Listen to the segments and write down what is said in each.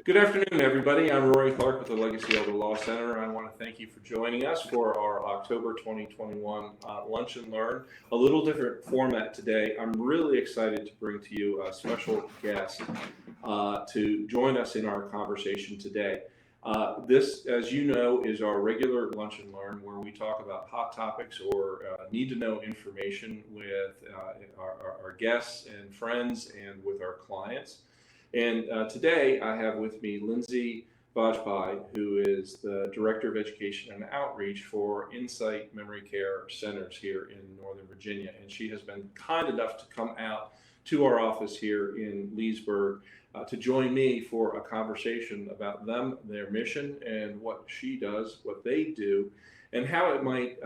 Good afternoon, everybody. I'm Rory Clark with the Legacy Elder Law Center, and I want to thank you for joining us for our October 2021 Lunch and Learn. A little different format today. I'm really excited to bring to you a special guest to join us in our conversation today. This, as you know, is our regular Lunch and Learn where we talk about hot topics or need-to-know information with our guests and friends and with our clients. And today I have with me Lindsey Vajpeyi, who is the Director of Education and Outreach for Insight Memory Care Centers here in Northern Virginia. And she has been kind enough to come out to our office here in Leesburg to join me for a conversation about them, their mission, and what she does, what they do, and how it might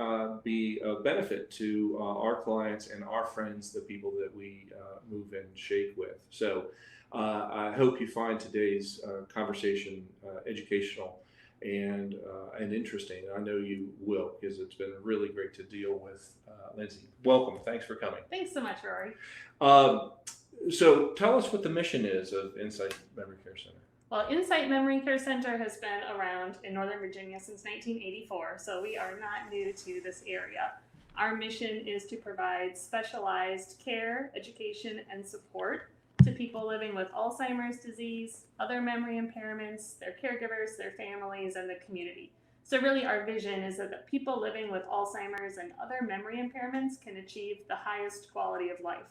be a benefit to our clients and our friends, the people that we move and shake with. So I hope you find today's conversation educational and interesting. I know you will, because it's been really great to deal with Lindsay. Welcome. Thanks for coming. Thanks so much, Rory. So tell us what the mission is of Insight Memory Care Center. Well, Insight Memory Care Center has been around in Northern Virginia since 1984, so we are not new to this area. Our mission is to provide specialized care, education, and support to people living with Alzheimer's disease, other memory impairments, their caregivers, their families, and the community. So really our vision is that people living with Alzheimer's and other memory impairments can achieve the highest quality of life.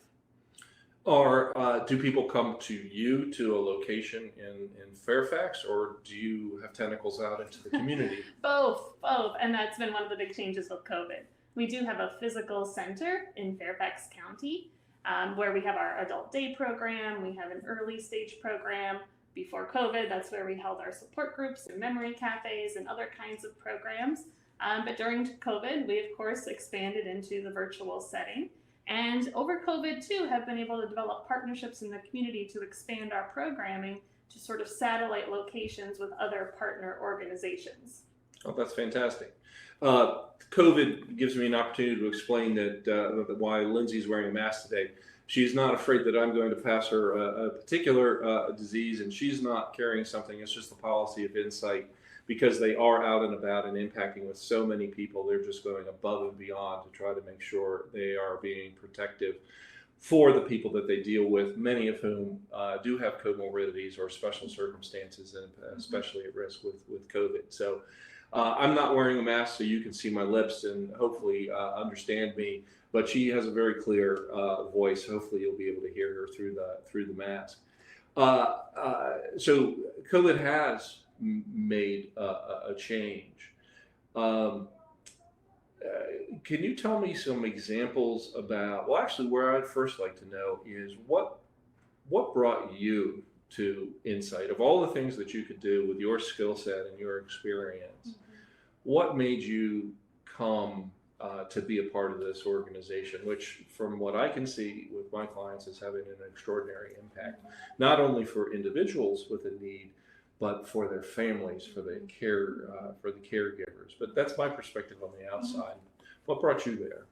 Or do people come to you to a location in Fairfax, or do you have tentacles out into the community? Both, and that's been one of the big changes with COVID. We do have a physical center in Fairfax County, where we have our adult day program, we have an early stage program. Before COVID, that's where we held our support groups and memory cafes and other kinds of programs. But during COVID, we of course expanded into the virtual setting. And over COVID too, have been able to develop partnerships in the community to expand our programming to sort of satellite locations with other partner organizations. Oh, that's fantastic. COVID gives me an opportunity to explain that why Lindsay's wearing a mask today. She's not afraid that I'm going to pass her a particular disease, and she's not carrying something. It's just the policy of Insight, because they are out and about and impacting with so many people. They're just going above and beyond to try to make sure they are being protective for the people that they deal with, many of whom do have comorbidities or special circumstances, and especially at risk with COVID. So I'm not wearing a mask, so you can see my lips and hopefully understand me. But she has a very clear voice. Hopefully, you'll be able to hear her through the mask. So COVID has made a change. Can you tell me some examples about? Well, actually, where I'd first like to know is what brought you to Insight. Of all the things that you could do with your skill set and your experience, what made you come to be a part of this organization, which from what I can see with my clients is having an extraordinary impact, not only for individuals with a need, but for their families, for the caregivers. But that's my perspective on the outside. What brought you there?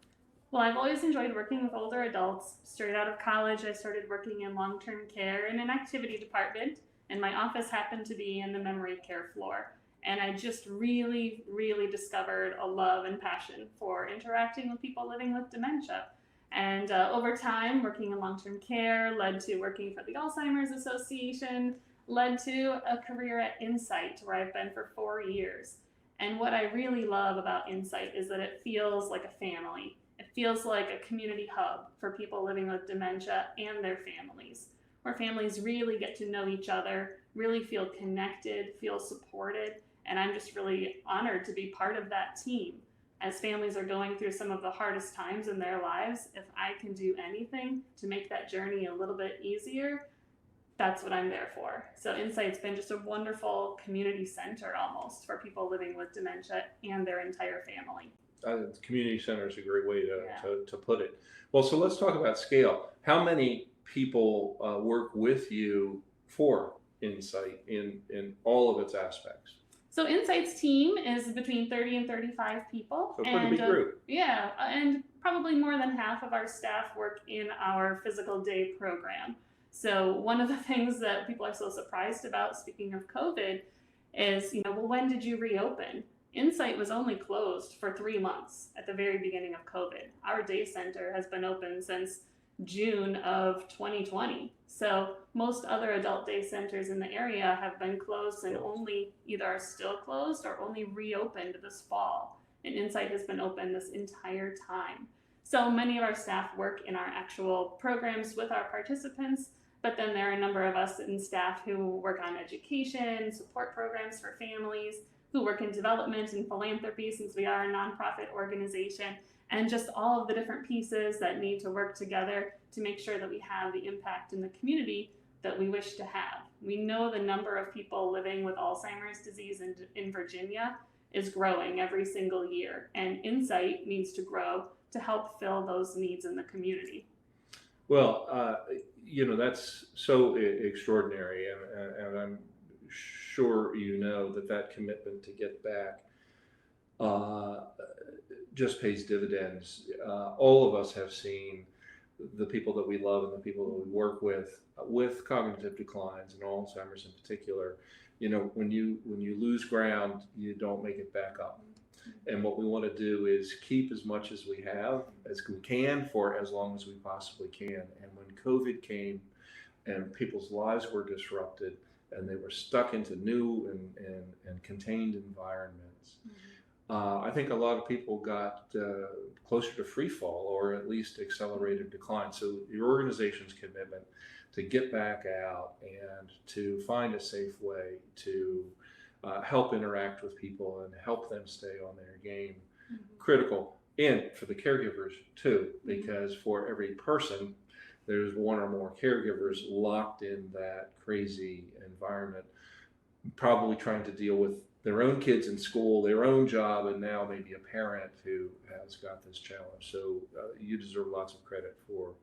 Well, I've always enjoyed working with older adults. Straight out of college, I started working in long-term care in an activity department, and my office happened to be in the memory care floor. And I just really, really discovered a love and passion for interacting with people living with dementia. And over time, working in long-term care led to working for the Alzheimer's Association, led to a career at Insight, where I've been for 4 years. And what I really love about Insight is that it feels like a family. It feels like a community hub for people living with dementia and their families, where families really get to know each other, really feel connected, feel supported. And I'm just really honored to be part of that team. As families are going through some of the hardest times in their lives, if I can do anything to make that journey a little bit easier, that's what I'm there for. So Insight's been just a wonderful community center almost for people living with dementia and their entire family. Community center is a great way to put it. Well, so let's talk about scale. How many people work with you for Insight in all of its aspects? So Insight's team is between 30 and 35 people. So a pretty big group. And probably more than half of our staff work in our physical day program. So one of the things that people are so surprised about, speaking of COVID, is, well, when did you reopen? Insight was only closed for 3 months at the very beginning of COVID. Our day center has been open since June of 2020. So most other adult day centers in the area have been closed and only either are still closed or only reopened this fall. And Insight has been open this entire time. So many of our staff work in our actual programs with our participants, but then there are a number of us in staff who work on education, support programs for families, who work in development and philanthropy, since we are a nonprofit organization, and just all of the different pieces that need to work together to make sure that we have the impact in the community that we wish to have. We know the number of people living with Alzheimer's disease in Virginia is growing every single year, and Insight needs to grow to help fill those needs in the community. Well, that's so extraordinary, and I'm sure that commitment to get back just pays dividends. All of us have seen the people that we love and the people that we work with cognitive declines and Alzheimer's in particular. When you lose ground, you don't make it back up. And what we want to do is keep as much as we have as we can for as long as we possibly can. And when COVID came and people's lives were disrupted and they were stuck into new and contained environments, I think a lot of people got closer to free fall, or at least accelerated decline. So your organization's commitment to get back out and to find a safe way to help interact with people and help them stay on their game, critical. And for the caregivers too, because for every person, there's one or more caregivers locked in that crazy environment, probably trying to deal with their own kids in school, their own job, and now maybe a parent who has got this challenge. So you deserve lots of credit for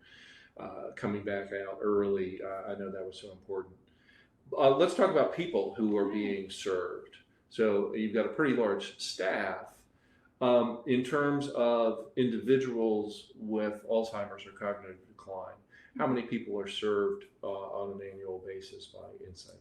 coming back out early. I know that was so important. Let's talk about people who are being served. So you've got a pretty large staff. In terms of individuals with Alzheimer's or cognitive decline, how many people are served on an annual basis by Insight?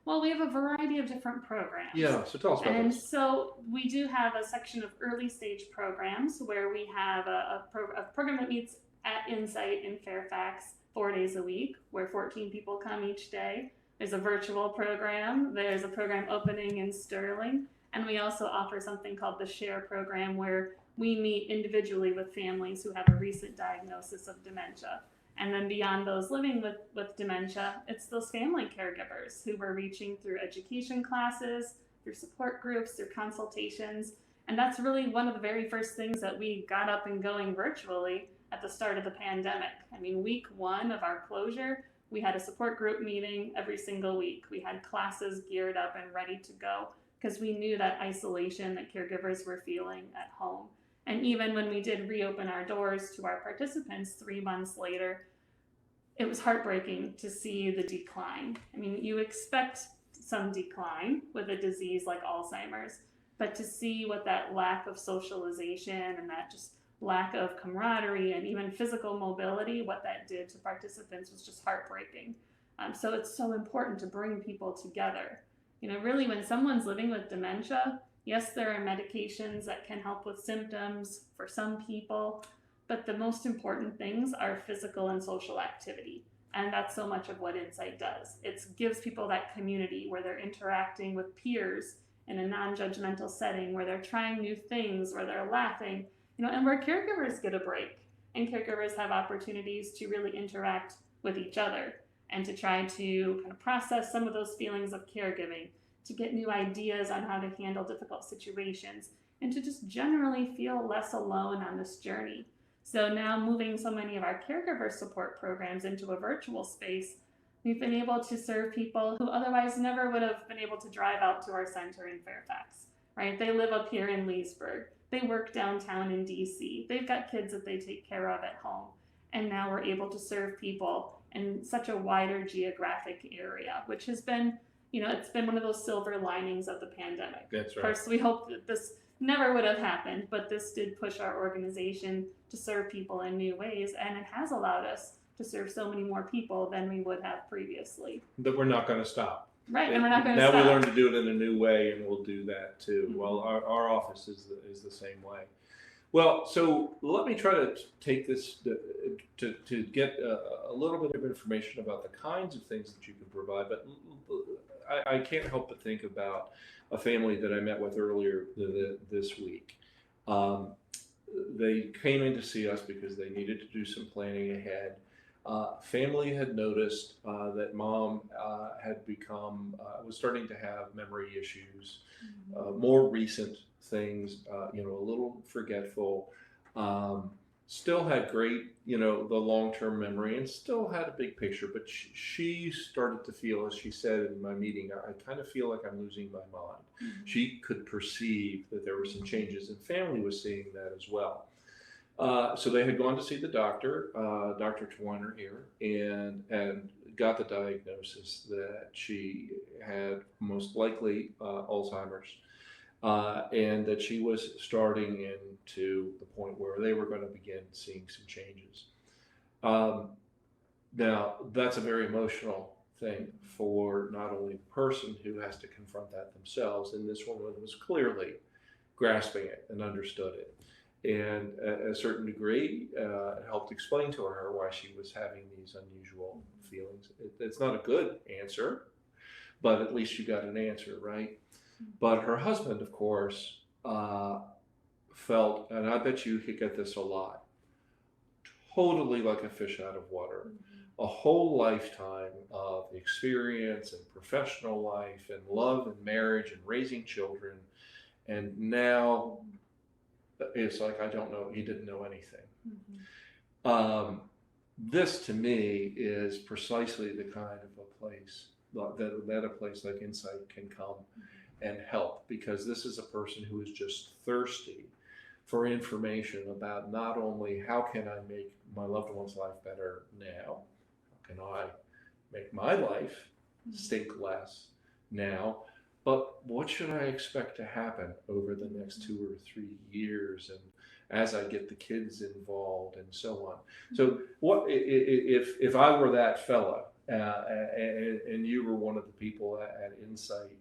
Well, we have a variety of different programs. Yeah, so tell us about And this. so we do have a section of early stage programs where we have a program that meets at Insight in Fairfax 4 days a week, where 14 people come each day. There's a virtual program. There's a program opening in Sterling. And we also offer something called the SHARE program, where we meet individually with families who have a recent diagnosis of dementia. And then beyond those living with dementia, it's those family caregivers who we're reaching through education classes, through support groups, through consultations. And that's really one of the very first things that we got up and going virtually at the start of the pandemic. I mean, week 1 of our closure, we had a support group meeting every single week. We had classes geared up and ready to go because we knew that isolation that caregivers were feeling at home. And even when we did reopen our doors to our participants 3 months later, it was heartbreaking to see the decline. I mean, you expect some decline with a disease like Alzheimer's, but to see what that lack of socialization and that just lack of camaraderie and even physical mobility, what that did to participants was just heartbreaking. So it's so important to bring people together. Really, when someone's living with dementia, yes, there are medications that can help with symptoms for some people, but the most important things are physical and social activity. And that's so much of what Insight does. It gives people that community where they're interacting with peers in a non-judgmental setting, where they're trying new things, where they're laughing, and where caregivers get a break. And caregivers have opportunities to really interact with each other and to try to kind of process some of those feelings of caregiving, to get new ideas on how to handle difficult situations, and to just generally feel less alone on this journey. So now, moving so many of our caregiver support programs into a virtual space, we've been able to serve people who otherwise never would have been able to drive out to our center in Fairfax, right? They live up here in Leesburg. They work downtown in DC. They've got kids that they take care of at home. And now we're able to serve people in such a wider geographic area, which has been, it's been one of those silver linings of the pandemic. That's right. Of course, we hope that this never would have happened, but this did push our organization to serve people in new ways, and it has allowed us to serve so many more people than we would have previously. That we're not going to stop. Right, and we're not going to Now stop. we learn to do it in a new way, and we'll do that too. Mhm. Well, our office is the same way. Well, so let me try to take this to get a little bit of information about the kinds of things that you can provide. But I can't help but think about a family that I met with earlier this week. They came in to see us because they needed to do some planning ahead. Family had noticed that mom had become, was starting to have memory issues, more recent things, a little forgetful, still had great, the long-term memory and still had a big picture, but she started to feel, as she said in my meeting, I kind of feel like I'm losing my mind. Mhm. She could perceive that there were some changes, and family was seeing that as well. So they had gone to see the doctor, Dr. Twiner here, and got the diagnosis that she had most likely Alzheimer's, and that she was starting into the point where they were going to begin seeing some changes. Now, that's a very emotional thing for not only the person who has to confront that themselves, and this woman was clearly grasping it and understood it. And at a certain degree, it helped explain to her why she was having these unusual feelings. It's not a good answer, but at least you got an answer, right? But her husband, of course, felt, and I bet you could get this a lot, totally like a fish out of water. A whole lifetime of experience and professional life and love and marriage and raising children. And now it's like, I don't know, he didn't know anything. This to me is precisely the kind of a place that a place like Insight can come and help, because this is a person who is just thirsty for information about not only how can I make my loved one's life better now, how can I make my life stink less now, but what should I expect to happen over the next 2 or 3 years, and as I get the kids involved and so on. So what if I were that fella and you were one of the people at Insight,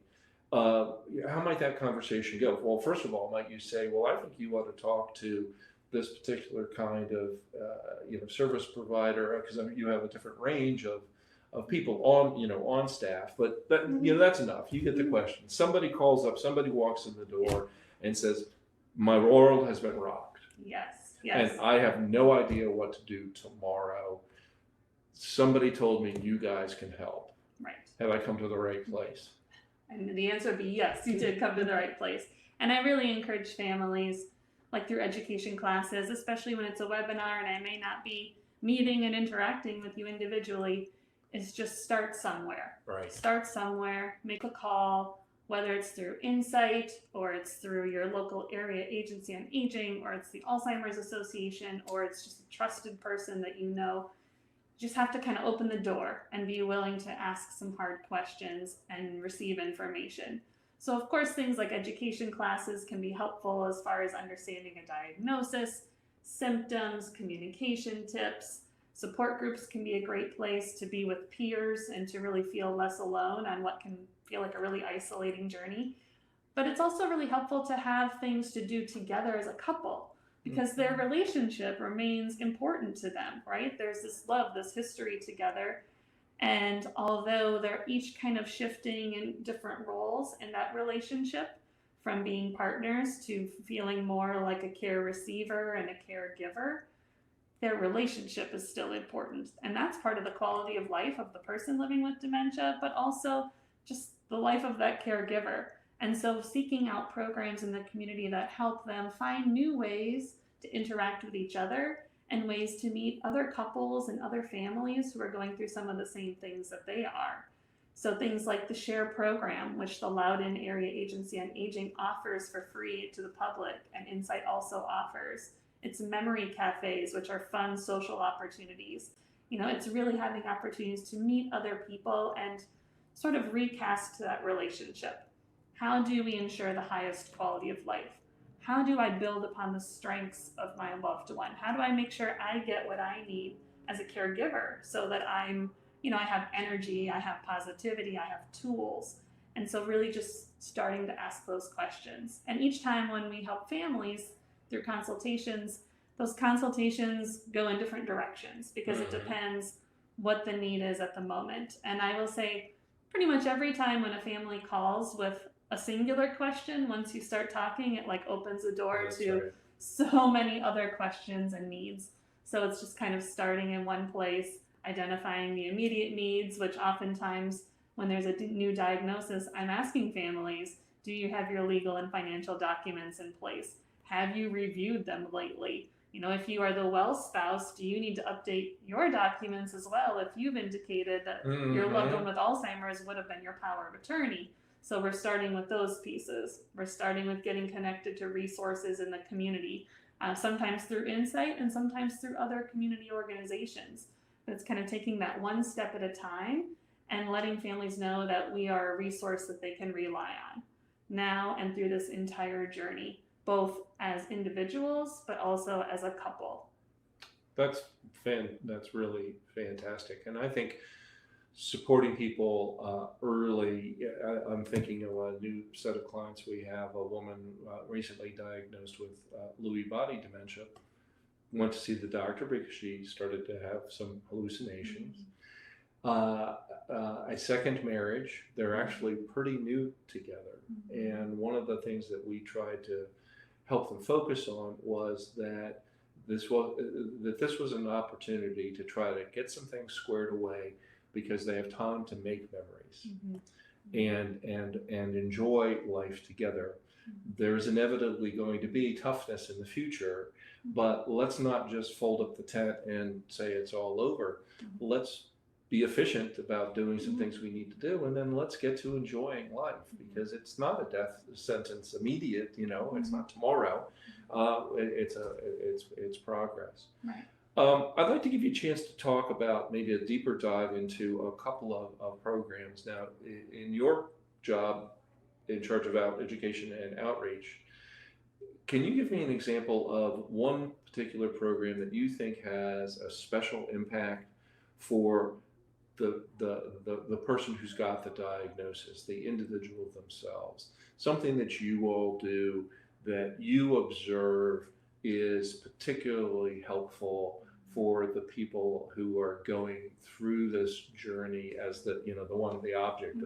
how might that conversation go? Well, first of all, might you say, well, I think you ought to talk to this particular kind of service provider, because you have a different range of people on staff, but that, that's enough. You get the question. Somebody calls up, somebody walks in the door and says, my world has been rocked. Yes. And I have no idea what to do tomorrow. Somebody told me you guys can help. Right. Have I come to the right place? And the answer would be yes, you did come to the right place. And I really encourage families, like through education classes, especially when it's a webinar and I may not be meeting and interacting with you individually, is just start somewhere. Right. Start somewhere, make a call, whether it's through Insight or it's through your local area agency on aging, or it's the Alzheimer's Association, or it's just a trusted person that you know. You just have to kind of open the door and be willing to ask some hard questions and receive information. So of course, things like education classes can be helpful as far as understanding a diagnosis, symptoms, communication tips. Support groups can be a great place to be with peers and to really feel less alone on what can feel like a really isolating journey. But it's also really helpful to have things to do together as a couple, because their relationship remains important to them, right? There's this love, this history together. And although they're each kind of shifting in different roles in that relationship, from being partners to feeling more like a care receiver and a caregiver, their relationship is still important. And that's part of the quality of life of the person living with dementia, but also just the life of that caregiver. And so seeking out programs in the community that help them find new ways to interact with each other and ways to meet other couples and other families who are going through some of the same things that they are. So things like the SHARE program, which the Loudoun Area Agency on Aging offers for free to the public, and Insight also offers. It's memory cafes, which are fun social opportunities. It's really having opportunities to meet other people and sort of recast that relationship. How do we ensure the highest quality of life? How do I build upon the strengths of my loved one? How do I make sure I get what I need as a caregiver so that I'm, I have energy, I have positivity, I have tools. And so really just starting to ask those questions. And each time when we help families through consultations, those consultations go in different directions because it depends what the need is at the moment. And I will say pretty much every time when a family calls with a singular question, once you start talking, it like opens the door to so many other questions and needs. So it's just kind of starting in one place, identifying the immediate needs, which oftentimes when there's a new diagnosis, I'm asking families, do you have your legal and financial documents in place? Have you reviewed them lately? If you are the well spouse, do you need to update your documents as well if you've indicated that your loved one with Alzheimer's would have been your power of attorney? So we're starting with those pieces. We're starting with getting connected to resources in the community, sometimes through Insight and sometimes through other community organizations. But it's kind of taking that one step at a time and letting families know that we are a resource that they can rely on now and through this entire journey, both as individuals, but also as a couple. That's really fantastic. And I think supporting people early, I'm thinking of a new set of clients. We have a woman recently diagnosed with Lewy body dementia, went to see the doctor because she started to have some hallucinations. A second marriage, they're actually pretty new together. And one of the things that we tried to help them focus on was that this was an opportunity to try to get some things squared away because they have time to make memories and enjoy life together. There's inevitably going to be toughness in the future, but let's not just fold up the tent and say it's all over. Let's be efficient about doing some things we need to do, and then let's get to enjoying life because it's not a death sentence immediate. It's not tomorrow. It's progress. Right. I'd like to give you a chance to talk about maybe a deeper dive into a couple of programs. Now, in your job in charge of education and outreach, can you give me an example of one particular program that you think has a special impact for the person who's got the diagnosis, the individual themselves, something that you all do that you observe is particularly helpful for the people who are going through this journey as the object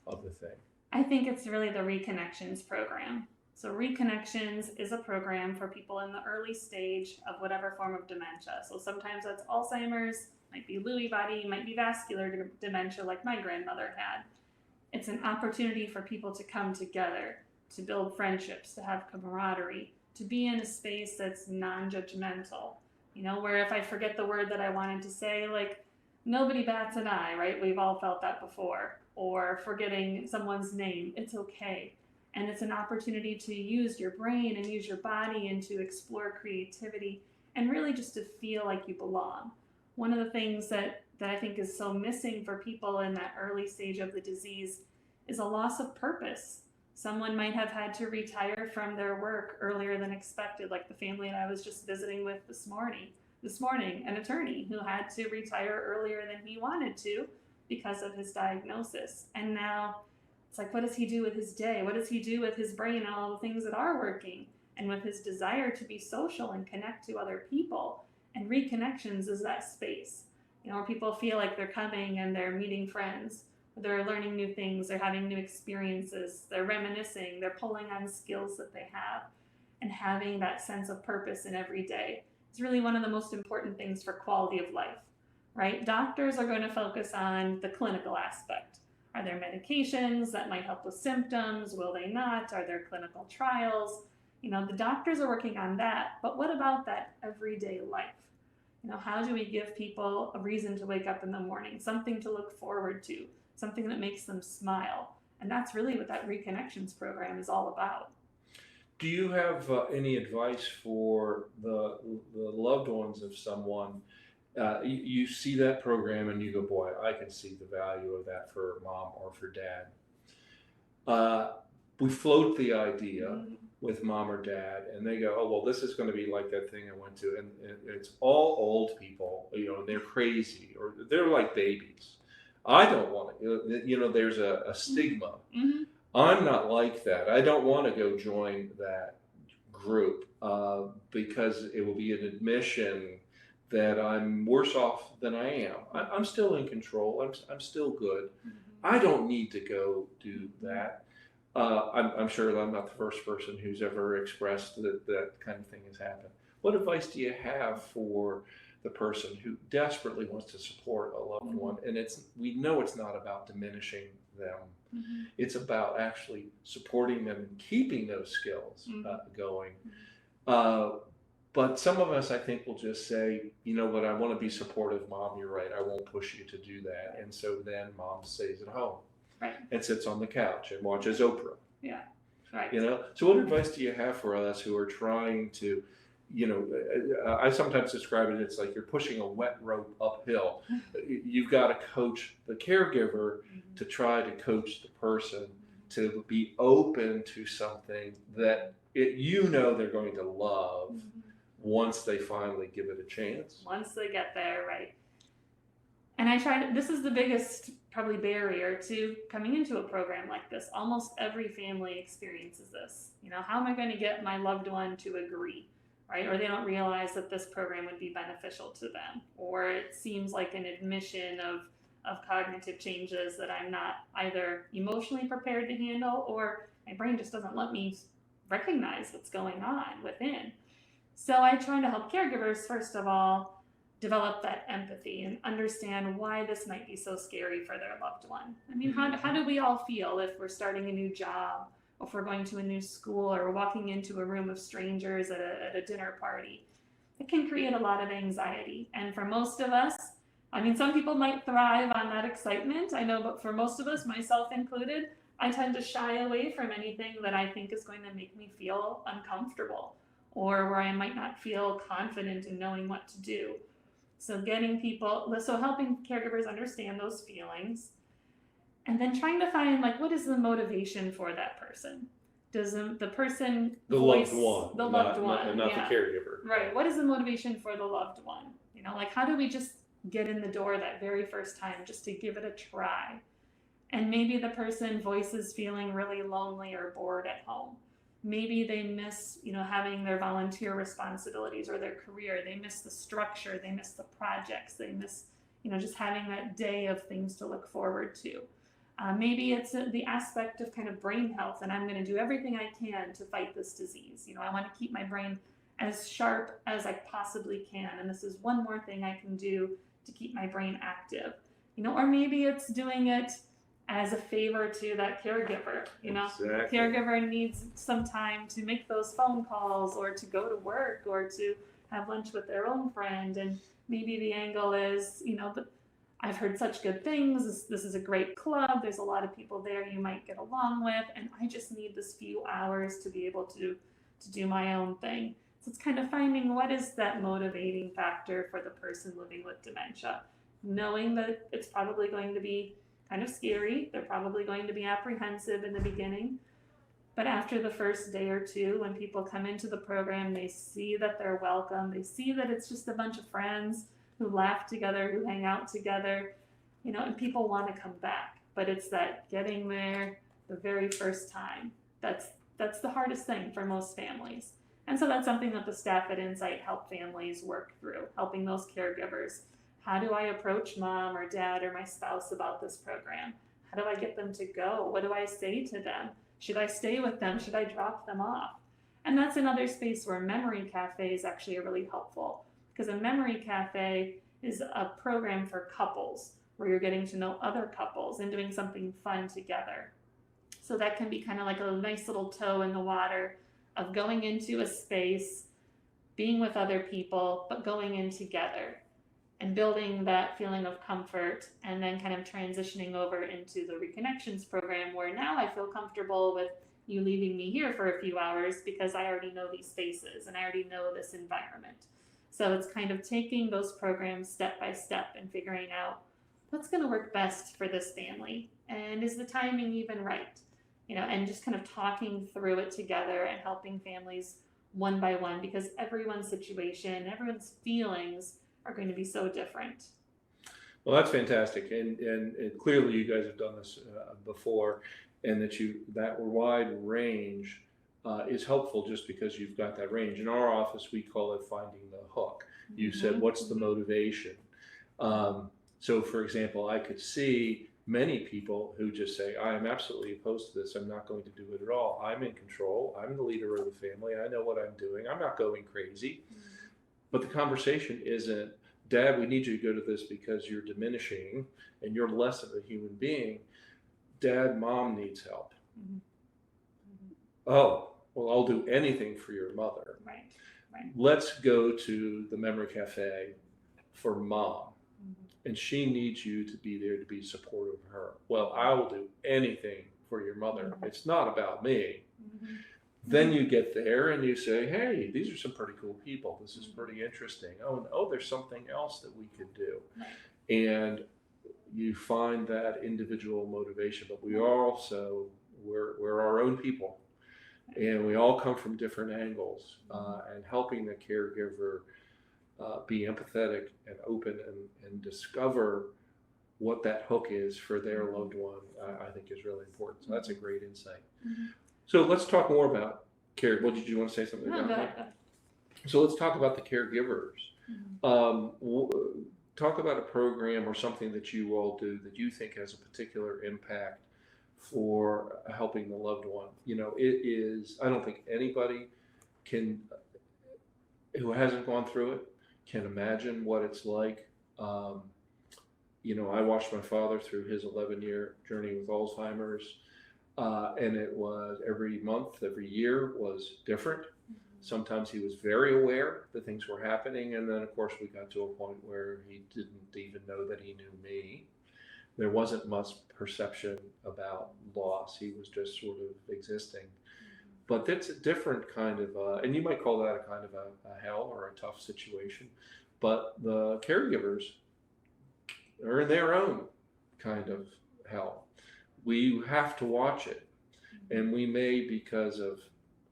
of the thing? I think it's really the Reconnections program. So Reconnections is a program for people in the early stage of whatever form of dementia. So sometimes that's Alzheimer's, might be Lewy body, might be vascular dementia like my grandmother had. It's an opportunity for people to come together, to build friendships, to have camaraderie, to be in a space that's non-judgmental. Where if I forget the word that I wanted to say, like nobody bats an eye, right? We've all felt that before. Or forgetting someone's name, it's okay. And it's an opportunity to use your brain and use your body and to explore creativity and really just to feel like you belong. One of the things that I think is so missing for people in that early stage of the disease is a loss of purpose. Someone might have had to retire from their work earlier than expected, like the family that I was just visiting with this morning, an attorney who had to retire earlier than he wanted to because of his diagnosis. And now it's like, what does he do with his day? What does he do with his brain and all the things that are working? And with his desire to be social and connect to other people. And Reconnections is that space, where people feel like they're coming and they're meeting friends, they're learning new things, they're having new experiences, they're reminiscing, they're pulling on skills that they have, and having that sense of purpose in every day. It's really one of the most important things for quality of life, right? Doctors are going to focus on the clinical aspect. Are there medications that might help with symptoms? Will they not? Are there clinical trials? The doctors are working on that, but what about that everyday life? How do we give people a reason to wake up in the morning, something to look forward to, something that makes them smile? And that's really what that Reconnections program is all about. Do you have any advice for the loved ones of someone? You see that program and you go, boy, I can see the value of that for mom or for dad. we float the idea Mhm. with mom or dad, and they go, "Oh, well, this is going to be like that thing I went to," and it's all old people, and they're crazy or they're like babies. I don't want to, there's a stigma. Mhm. I'm not like that. I don't want to go join that group because it will be an admission that I'm worse off than I am. I'm still in control. I'm still good. Mhm. I don't need to go do that. I'm sure that I'm not the first person who's ever expressed that that kind of thing has happened. What advice do you have for the person who desperately wants to support a loved one? And we know it's not about diminishing them. Mhm. It's about actually supporting them and keeping those skills going. But some of us, I think, will just say, you know what, I want to be supportive, mom, you're right, I won't push you to do that. And so then mom stays at home Right. and sits on the couch and watches Oprah. Yeah. Right. So what advice do you have for us who are trying to, I sometimes describe it, it's like you're pushing a wet rope uphill. You've got to coach the caregiver to try to coach the person to be open to something that they're going to love once they finally give it a chance. Once they get there, right. And this is the biggest probably barrier to coming into a program like this. Almost every family experiences this. How am I going to get my loved one to agree, right? Or they don't realize that this program would be beneficial to them. Or it seems like an admission of cognitive changes that I'm not either emotionally prepared to handle, or my brain just doesn't let me recognize what's going on within. So I try to help caregivers, first of all, develop that empathy and understand why this might be so scary for their loved one. I mean, how do we all feel if we're starting a new job, or if we're going to a new school, or walking into a room of strangers at a dinner party? It can create a lot of anxiety. And for most of us, I mean, some people might thrive on that excitement, I know, but for most of us, myself included, I tend to shy away from anything that I think is going to make me feel uncomfortable, or where I might not feel confident in knowing what to do. So helping caregivers understand those feelings, and then trying to find, like, what is the motivation for that person? Does the person loved one, not yeah, the caregiver, right? What is the motivation for the loved one? Like, how do we just get in the door that very first time, just to give it a try? And maybe the person voices feeling really lonely or bored at home. Maybe they miss, having their volunteer responsibilities or their career. They miss the structure. They miss the projects. They miss, just having that day of things to look forward to. Maybe it's the aspect of kind of brain health, and I'm going to do everything I can to fight this disease. I want to keep my brain as sharp as I possibly can, and this is one more thing I can do to keep my brain active. Or maybe it's doing it as a favor to that caregiver. Exactly. The caregiver needs some time to make those phone calls, or to go to work, or to have lunch with their own friend. And maybe the angle is, I've heard such good things. This is a great club. There's a lot of people there you might get along with, and I just need this few hours to be able to do my own thing. So it's kind of finding what is that motivating factor for the person living with dementia, knowing that it's probably going to be kind of scary. They're probably going to be apprehensive in the beginning. But after the first day or two, when people come into the program, they see that they're welcome. They see that it's just a bunch of friends who laugh together, who hang out together, and people want to come back. But it's that getting there the very first time. That's the hardest thing for most families. And so that's something that the staff at Insight help families work through, helping those caregivers. How do I approach mom or dad or my spouse about this program? How do I get them to go? What do I say to them? Should I stay with them? Should I drop them off? And that's another space where memory cafes actually are really helpful, because a memory cafe is a program for couples where you're getting to know other couples and doing something fun together. So that can be kind of like a nice little toe in the water of going into a space, being with other people, but going in together and building that feeling of comfort, and then kind of transitioning over into the Reconnections program, where now I feel comfortable with you leaving me here for a few hours because I already know these spaces and I already know this environment. So it's kind of taking those programs step by step and figuring out what's going to work best for this family, and is the timing even right? and just kind of talking through it together and helping families one by one, because everyone's situation, everyone's feelings are going to be so different. Well, that's fantastic, and clearly you guys have done this before, and that wide range is helpful just because you've got that range. In our office, we call it finding the hook. You said, what's the motivation? So, for example, I could see many people who just say, I am absolutely opposed to this. I'm not going to do it at all. I'm in control. I'm the leader of the family. I know what I'm doing. I'm not going crazy. But the conversation isn't, Dad, we need you to go to this because you're diminishing and you're less of a human being. Dad, Mom needs help. Oh, well, I'll do anything for your mother. Right. Let's go to the memory cafe for Mom. And she needs you to be there to be supportive of her. Well, I will do anything for your mother. It's not about me. Then you get there and you say, hey, these are some pretty cool people. This is pretty interesting. Oh, there's something else that we could do. And you find that individual motivation. But we also, we're our own people. And we all come from different angles. And helping the caregiver be empathetic and open and discover what that hook is for their loved one, I think is really important. So that's a great insight. So let's talk more about care. What did you want to say something about that? So let's talk about the caregivers. Talk about a program or something that you all do that you think has a particular impact for helping the loved one. It is, I don't think anybody who hasn't gone through it can imagine what it's like. I watched my father through his 11-year journey with Alzheimer's, and it was every month, every year was different. Sometimes he was very aware that things were happening, and then of course we got to a point where he didn't even know that he knew me. There wasn't much perception about loss. He was just sort of existing. But that's a different kind of, and you might call that a kind of a hell or a tough situation. But the caregivers are in their own kind of hell. We have to watch it. And we may, because of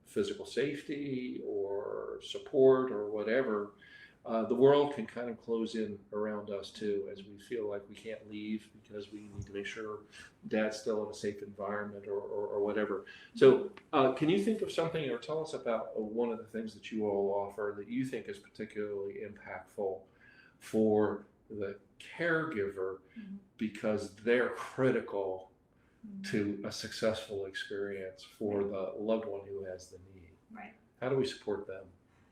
physical safety or support or whatever, the world can kind of close in around us too, as we feel like we can't leave because we need to make sure Dad's still in a safe environment or whatever. So can you think of something or tell us about one of the things that you all offer that you think is particularly impactful for the caregiver because they're critical to a successful experience for the loved one who has the need? Right. How do we support them?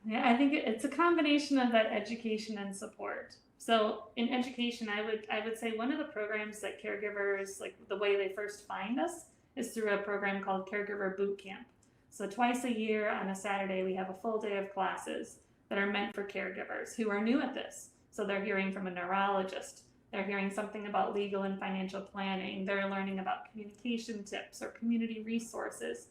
Yeah, I think it's a combination of that education and support. So in education, I would say one of the programs that caregivers, like the way they first find us, is through a program called Caregiver Boot Camp. So twice a year on a Saturday, we have a full day of classes that are meant for caregivers who are new at this. So they're hearing from a neurologist, they're hearing something about legal and financial planning, they're learning about communication tips or community resources.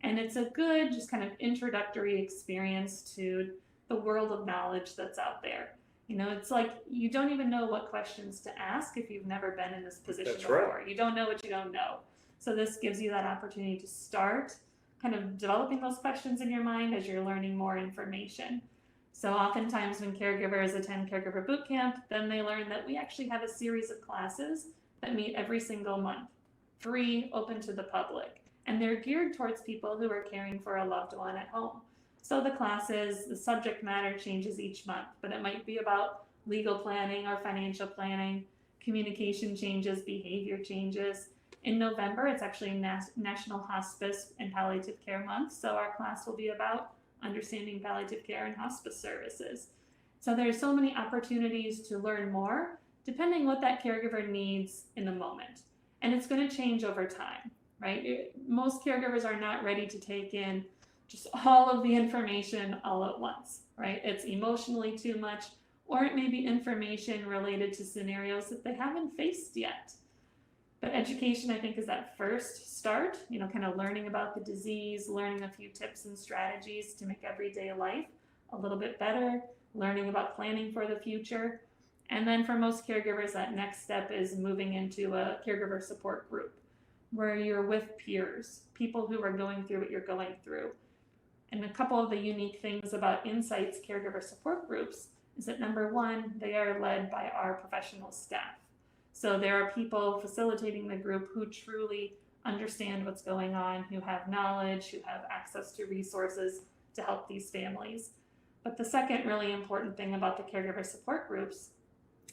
And it's a good, just kind of introductory experience to the world of knowledge that's out there. It's like you don't even know what questions to ask if you've never been in this position before. Right. You don't know what you don't know. So this gives you that opportunity to start kind of developing those questions in your mind as you're learning more information. So oftentimes when caregivers attend Caregiver Boot Camp, then they learn that we actually have a series of classes that meet every single month, free, open to the public. And they're geared towards people who are caring for a loved one at home. So the classes, the subject matter changes each month, but it might be about legal planning or financial planning, communication changes, behavior changes. In November, it's actually National Hospice and Palliative Care Month, so our class will be about understanding palliative care and hospice services. So there's so many opportunities to learn more, depending what that caregiver needs in the moment. And it's going to change over time. Right? Most caregivers are not ready to take in just all of the information all at once, right? It's emotionally too much, or it may be information related to scenarios that they haven't faced yet. But education, I think, is that first start, kind of learning about the disease, learning a few tips and strategies to make everyday life a little bit better, learning about planning for the future. And then for most caregivers, that next step is moving into a caregiver support group, where you're with peers, people who are going through what you're going through. And a couple of the unique things about Insight's caregiver support groups is that number one, they are led by our professional staff. So there are people facilitating the group who truly understand what's going on, who have knowledge, who have access to resources to help these families. But the second really important thing about the caregiver support groups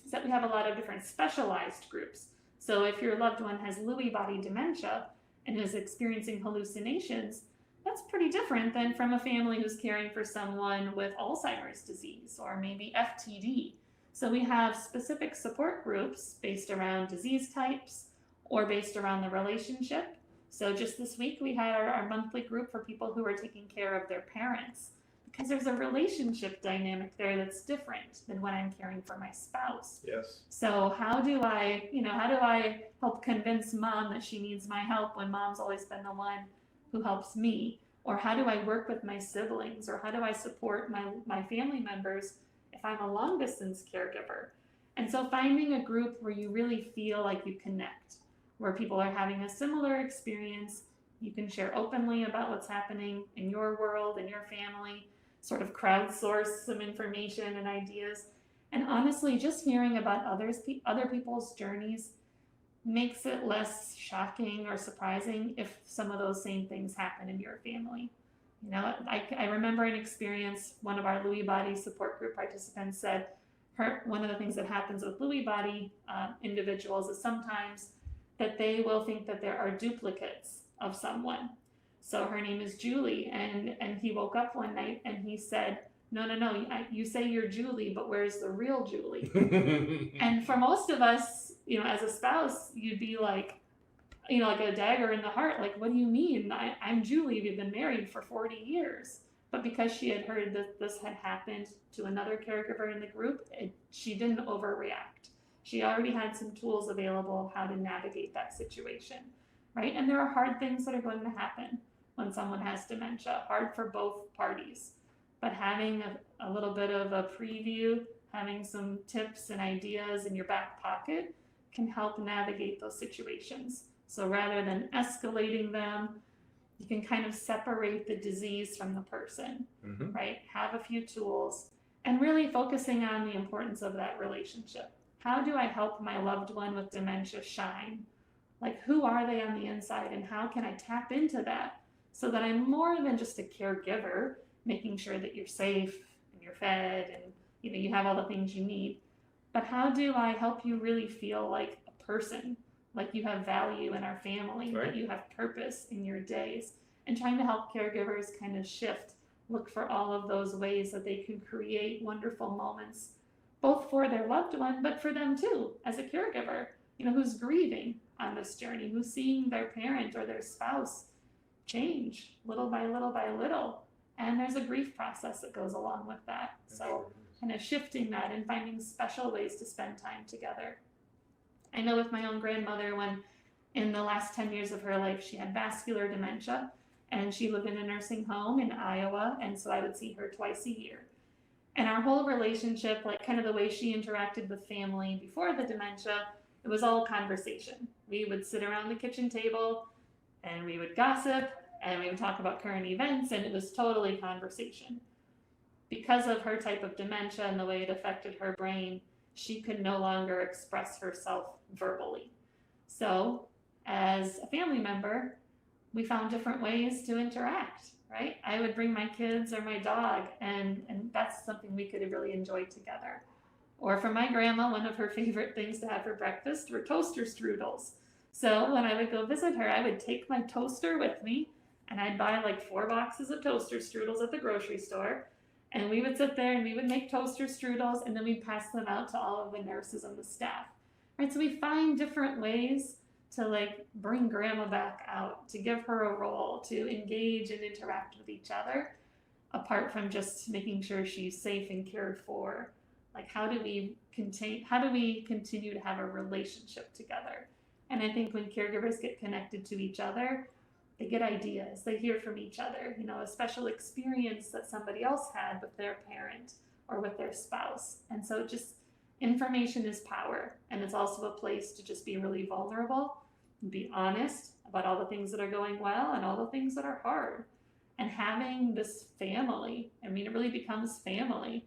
is that we have a lot of different specialized groups. So if your loved one has Lewy body dementia and is experiencing hallucinations, that's pretty different than from a family who's caring for someone with Alzheimer's disease or maybe FTD. So we have specific support groups based around disease types or based around the relationship. So just this week we had our monthly group for people who are taking care of their parents, because there's a relationship dynamic there that's different than when I'm caring for my spouse. Yes. So how do I help convince mom that she needs my help when mom's always been the one who helps me? Or how do I work with my siblings? Or how do I support my family members if I'm a long distance caregiver? And so finding a group where you really feel like you connect, where people are having a similar experience, you can share openly about what's happening in your world, in your family, sort of crowdsource some information and ideas. And honestly, just hearing about other people's journeys makes it less shocking or surprising if some of those same things happen in your family. You know, I remember an experience, one of our Lewy body support group participants said one of the things that happens with Lewy body individuals is sometimes that they will think that there are duplicates of someone. So her name is Julie, and he woke up one night and he said, no, you say you're Julie, but where's the real Julie? And for most of us, you know, as a spouse, you'd be like, you know, like a dagger in the heart, like, what do you mean? I'm Julie, we've been married for 40 years. But because she had heard that this had happened to another caregiver in the group, she didn't overreact. She already had some tools available how to navigate that situation, right? And there are hard things that are going to happen when someone has dementia, hard for both parties. But having a little bit of a preview, having some tips and ideas in your back pocket can help navigate those situations. So rather than escalating them, you can kind of separate the disease from the person, right? Have a few tools and really focusing on the importance of that relationship. How do I help my loved one with dementia shine? Like, who are they on the inside and how can I tap into that so that I'm more than just a caregiver, making sure that you're safe and you're fed and you know you have all the things you need. But how do I help you really feel like a person, like you have value in our family, Right. that you have purpose in your days, and trying to help caregivers kind of shift, look for all of those ways that they can create wonderful moments, both for their loved one, but for them too, as a caregiver, you know, who's grieving on this journey, who's seeing their parent or their spouse change little by little by little. And there's a grief process that goes along with that. So kind of shifting that and finding special ways to spend time together. I know with my own grandmother, when in the last 10 years of her life, she had vascular dementia and she lived in a nursing home in Iowa. And so I would see her twice a year. And our whole relationship, like kind of the way she interacted with family before the dementia, it was all conversation. We would sit around the kitchen table and we would gossip and we would talk about current events, and it was totally conversation. Because of her type of dementia and the way it affected her brain, she could no longer express herself verbally. So as a family member, we found different ways to interact, right? I would bring my kids or my dog, and that's something we could really enjoy together. Or for my grandma, one of her favorite things to have for breakfast were toaster strudels. So when I would go visit her, I would take my toaster with me, and I'd buy like 4 boxes of toaster strudels at the grocery store. And we would sit there and we would make toaster strudels, and then we'd pass them out to all of the nurses and the staff. Right? So we find different ways to like bring grandma back out, to give her a role, to engage and interact with each other, apart from just making sure she's safe and cared for. Like, how do we continue to have a relationship together? And I think when caregivers get connected to each other, they get ideas, they hear from each other, you know, a special experience that somebody else had with their parent or with their spouse. And so just information is power. And it's also a place to just be really vulnerable and be honest about all the things that are going well and all the things that are hard. And having this family, I mean, it really becomes family.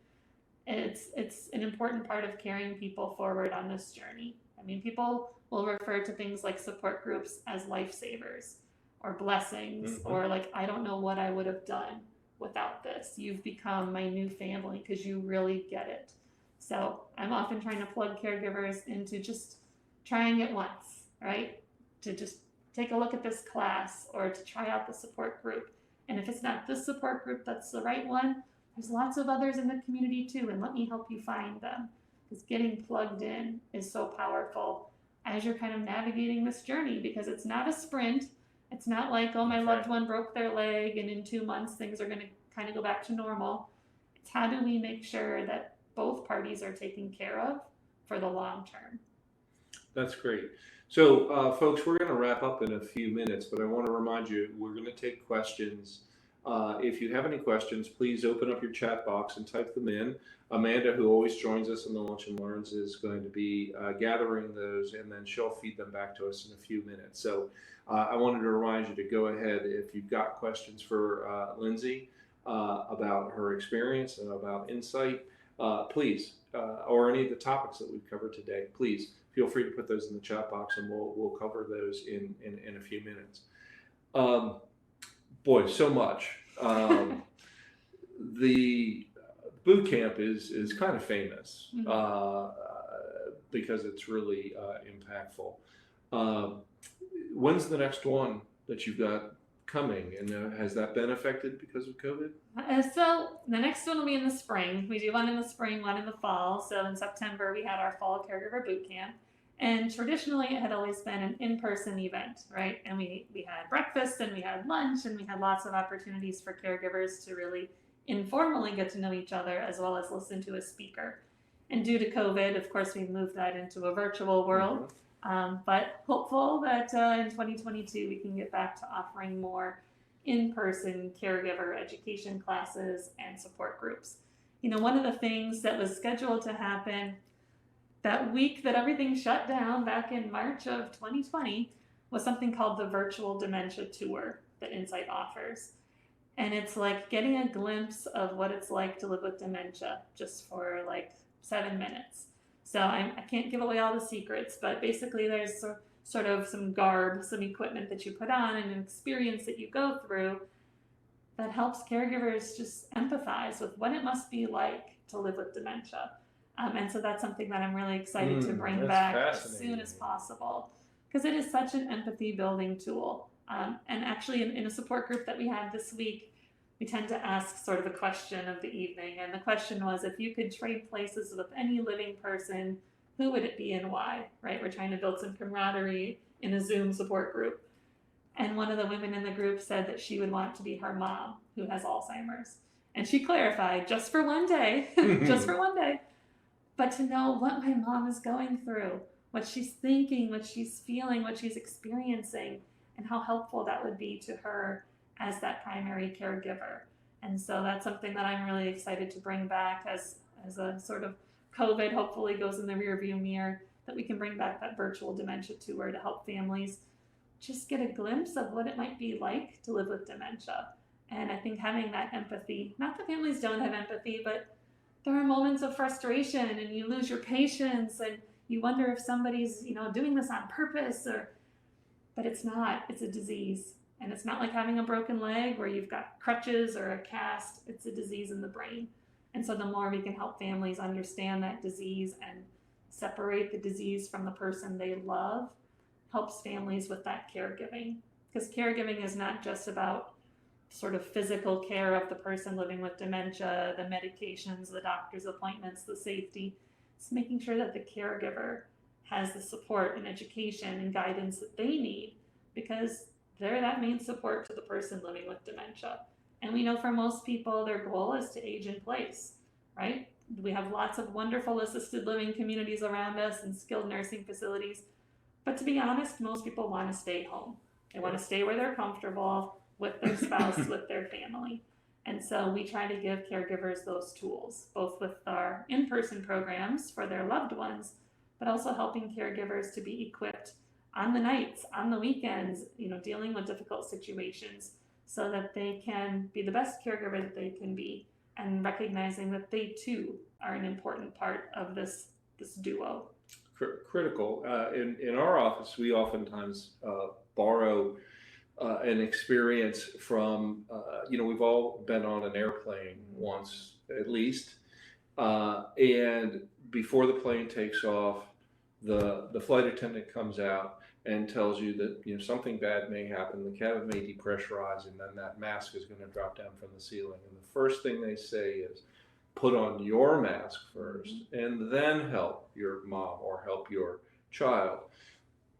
It's an important part of carrying people forward on this journey. I mean, people will refer to things like support groups as lifesavers or blessings, or like, I don't know what I would have done without this. You've become my new family because you really get it. So I'm often trying to plug caregivers into just trying it once, right? To just take a look at this class or to try out the support group. And if it's not this support group that's the right one, there's lots of others in the community too, and let me help you find them. Because getting plugged in is so powerful as you're kind of navigating this journey, because it's not a sprint. It's not like, oh, my loved one broke their leg and in 2 months things are going to kind of go back to normal. It's how do we make sure that both parties are taken care of for the long term. That's great. So, folks, we're going to wrap up in a few minutes, but I want to remind you, we're going to take questions. If you have any questions, please open up your chat box and type them in. Amanda, who always joins us in the Lunch and Learns, is going to be gathering those, and then she'll feed them back to us in a few minutes. So I wanted to remind you to go ahead if you've got questions for Lindsay about her experience and about insight, please, or any of the topics that we've covered today, please feel free to put those in the chat box, and we'll cover those in a few minutes. Boy, so much. The boot camp is kind of famous because it's really impactful. When's the next one that you've got coming, and has that been affected because of COVID? So the next one will be in the spring. We do one in the spring, one in the fall. So in September, we had our fall caregiver boot camp. And traditionally, it had always been an in-person event, right? And we had breakfast and we had lunch and we had lots of opportunities for caregivers to really informally get to know each other as well as listen to a speaker. And due to COVID, of course, we moved that into a virtual world. But hopeful that in 2022, we can get back to offering more in-person caregiver education classes and support groups. You know, one of the things that was scheduled to happen that week that everything shut down back in March of 2020 was something called the Virtual Dementia Tour that Insight offers. And it's like getting a glimpse of what it's like to live with dementia just for like 7 minutes. So I can't give away all the secrets, but basically there's sort of some garb, some equipment that you put on and an experience that you go through that helps caregivers just empathize with what it must be like to live with dementia. And so that's something that I'm really excited to bring back as soon as possible, because it is such an empathy building tool. And actually in a support group that we had this week, we tend to ask sort of a question of the evening. And the question was, if you could trade places with any living person, who would it be and why, right? We're trying to build some camaraderie in a Zoom support group. And one of the women in the group said that she would want to be her mom, who has Alzheimer's. And she clarified, just for one day, just for one day. But to know what my mom is going through, what she's thinking, what she's feeling, what she's experiencing, and how helpful that would be to her as that primary caregiver. And so that's something that I'm really excited to bring back as a sort of COVID hopefully goes in the rearview mirror, that we can bring back that virtual dementia tour to help families just get a glimpse of what it might be like to live with dementia. And I think having that empathy, not that families don't have empathy, but there are moments of frustration and you lose your patience and you wonder if somebody's, doing this on purpose but it's not. It's a disease. And it's not like having a broken leg where you've got crutches or a cast. It's a disease in the brain. And so the more we can help families understand that disease and separate the disease from the person they love, helps families with that caregiving. Because caregiving is not just about sort of physical care of the person living with dementia, the medications, the doctor's appointments, the safety. It's making sure that the caregiver has the support and education and guidance that they need, because they're that main support to the person living with dementia. And we know for most people, their goal is to age in place, right? We have lots of wonderful assisted living communities around us and skilled nursing facilities. But to be honest, most people want to stay home. They want to stay where they're comfortable with their spouse, with their family. And so we try to give caregivers those tools, both with our in-person programs for their loved ones, but also helping caregivers to be equipped on the nights, on the weekends, dealing with difficult situations so that they can be the best caregiver that they can be, and recognizing that they too are an important part of this duo. Critical. In our office, we oftentimes borrow an experience from, we've all been on an airplane once at least, and before the plane takes off, the flight attendant comes out and tells you that something bad may happen, the cabin may depressurize, and then that mask is going to drop down from the ceiling. And the first thing they say is, put on your mask first, and then help your mom or help your child.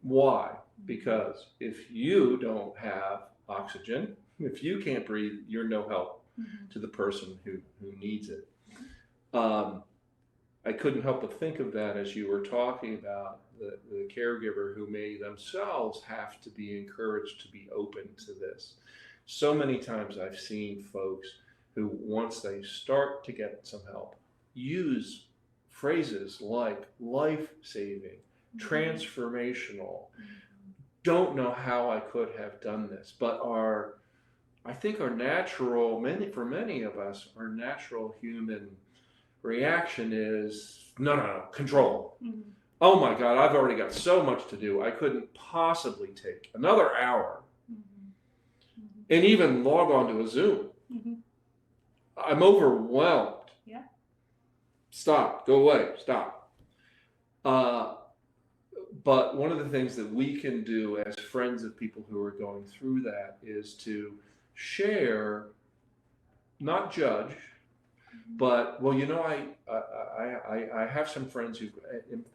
Why? Because if you don't have oxygen, if you can't breathe, you're no help to the person who needs it. I couldn't help but think of that as you were talking about the caregiver who may themselves have to be encouraged to be open to this. So many times I've seen folks who, once they start to get some help, use phrases like life-saving, transformational, don't know how I could have done this, but I think our natural, for many of us, our natural human reaction is, no, control. Oh my God, I've already got so much to do. I couldn't possibly take another hour and even log on to a Zoom. I'm overwhelmed. Yeah. Stop, go away, stop. But one of the things that we can do as friends of people who are going through that is to share, not judge, but, well, I have some friends who,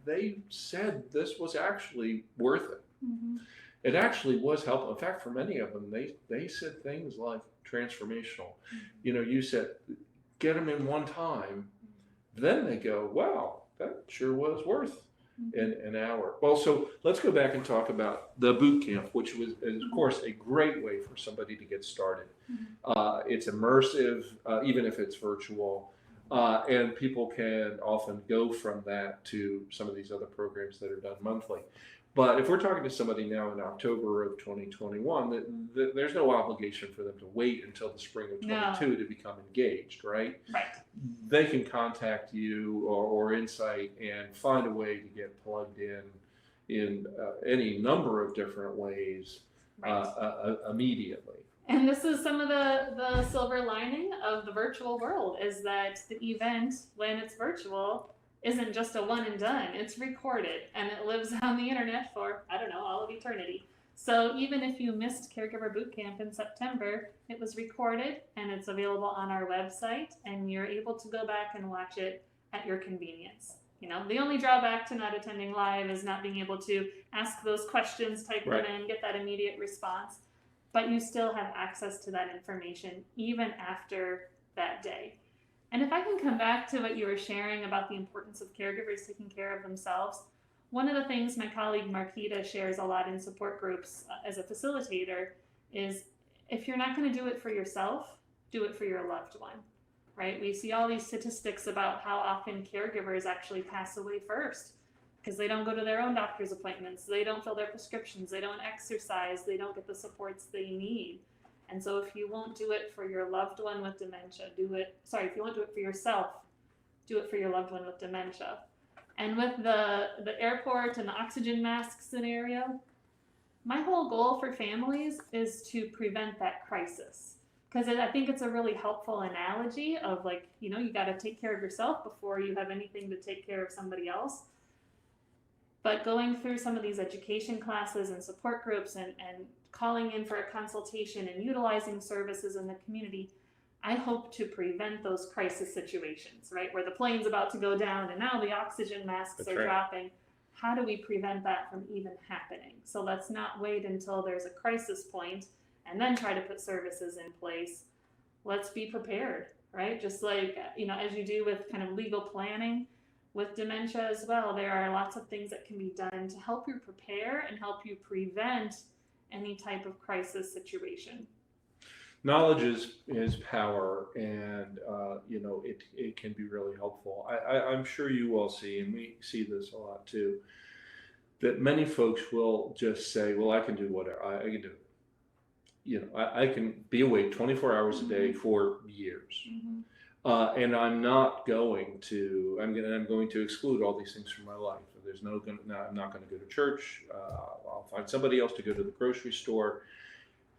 they said this was actually worth it. It actually was helpful. In fact, for many of them, they said things like transformational. You said, get them in one time. Then they go, wow, that sure was worth an hour. Well, so let's go back and talk about the boot camp, which is, of course, a great way for somebody to get started. It's immersive, even if it's virtual, and people can often go from that to some of these other programs that are done monthly. But if we're talking to somebody now in October of 2021, there's no obligation for them to wait until the spring of 22 to become engaged, right? Right. They can contact you or Insight and find a way to get plugged in any number of different ways immediately. And this is some of the silver lining of the virtual world, is that the event, when it's virtual, isn't just a one and done. It's recorded and it lives on the internet for, all of eternity. So even if you missed Caregiver Bootcamp in September, it was recorded and it's available on our website, and you're able to go back and watch it at your convenience. The only drawback to not attending live is not being able to ask those questions, type them in, get that immediate response. But you still have access to that information even after that day. And if I can come back to what you were sharing about the importance of caregivers taking care of themselves, one of the things my colleague Marquita shares a lot in support groups as a facilitator is, if you're not going to do it for yourself, do it for your loved one, right? We see all these statistics about how often caregivers actually pass away first because they don't go to their own doctor's appointments, they don't fill their prescriptions, they don't exercise, they don't get the supports they need. And so if you won't do it for your loved one with dementia, if you won't do it for yourself, do it for your loved one with dementia. And with the airport and the oxygen mask scenario, my whole goal for families is to prevent that crisis. Because I think it's a really helpful analogy of, you got to take care of yourself before you have anything to take care of somebody else. But going through some of these education classes and support groups and calling in for a consultation and utilizing services in the community, I hope to prevent those crisis situations, right? Where the plane's about to go down and now the oxygen masks are dropping. How do we prevent that from even happening? So let's not wait until there's a crisis point and then try to put services in place. Let's be prepared, right? Just like, as you do with kind of legal planning, with dementia as well, there are lots of things that can be done to help you prepare and help you prevent any type of crisis situation. Knowledge is power, and it can be really helpful. I'm sure you all see, and we see this a lot too, that many folks will just say, well, I can do whatever, I can do it. I can be awake 24 hours a day for years. And I'm not going to, I'm going to exclude all these things from my life. There's no, I'm not going to go to church. I'll find somebody else to go to the grocery store.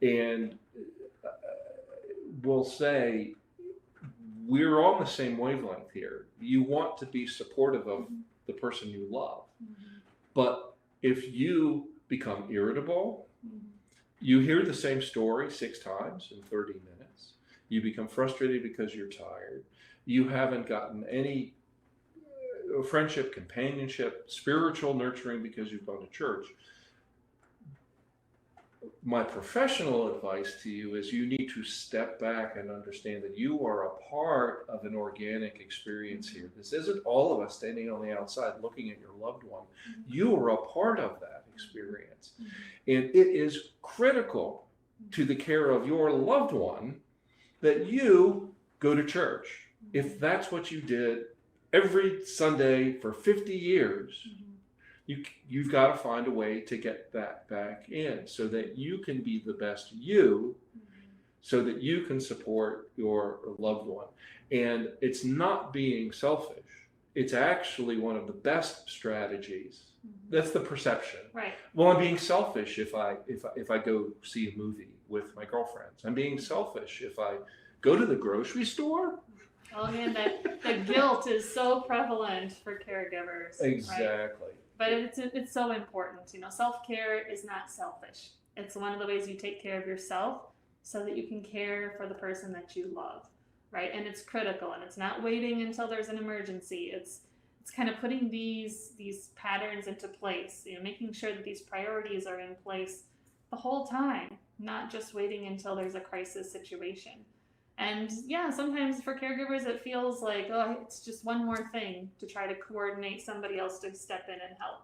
And we'll say, we're on the same wavelength here. You want to be supportive of the person you love. But if you become irritable, you hear the same story 6 times in 30 minutes. You become frustrated because you're tired. You haven't gotten any friendship, companionship, spiritual nurturing because you've gone to church. My professional advice to you is you need to step back and understand that you are a part of an organic experience here. This isn't all of us standing on the outside looking at your loved one. You are a part of that experience. And it is critical to the care of your loved one that you go to church. If that's what you did every Sunday for 50 years, you've got to find a way to get that back in so that you can be the best you, so that you can support your loved one. And it's not being selfish. It's actually one of the best strategies. That's the perception. Right. Well, I'm being selfish if I go see a movie with my girlfriends. I'm being selfish if I go to the grocery store. Oh man, the guilt is so prevalent for caregivers. Exactly. Right? But it's so important. Self-care is not selfish. It's one of the ways you take care of yourself so that you can care for the person that you love, right? And it's critical, and it's not waiting until there's an emergency. It's kind of putting these patterns into place, making sure that these priorities are in place the whole time, not just waiting until there's a crisis situation. And yeah, sometimes for caregivers, it feels like, oh, it's just one more thing to try to coordinate somebody else to step in and help.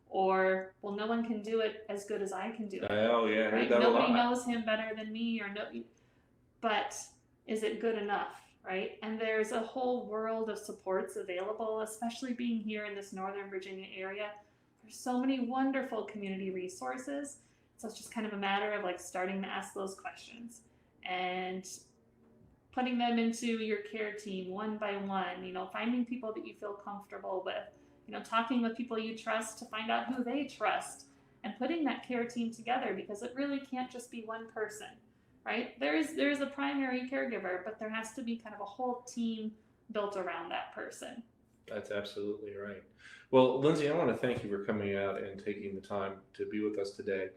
Or, well, no one can do it as good as I can do it. Oh, yeah, I heard that Nobody a lot. knows him better than me, but is it good enough, right? And there's a whole world of supports available, especially being here in this Northern Virginia area. There's so many wonderful community resources. So it's just kind of a matter of starting to ask those questions and putting them into your care team one by one, finding people that you feel comfortable with, talking with people you trust to find out who they trust, and putting that care team together, because it really can't just be one person, right? There's a primary caregiver, but there has to be kind of a whole team built around that person. That's absolutely right. Well, Lindsay, I want to thank you for coming out and taking the time to be with us today.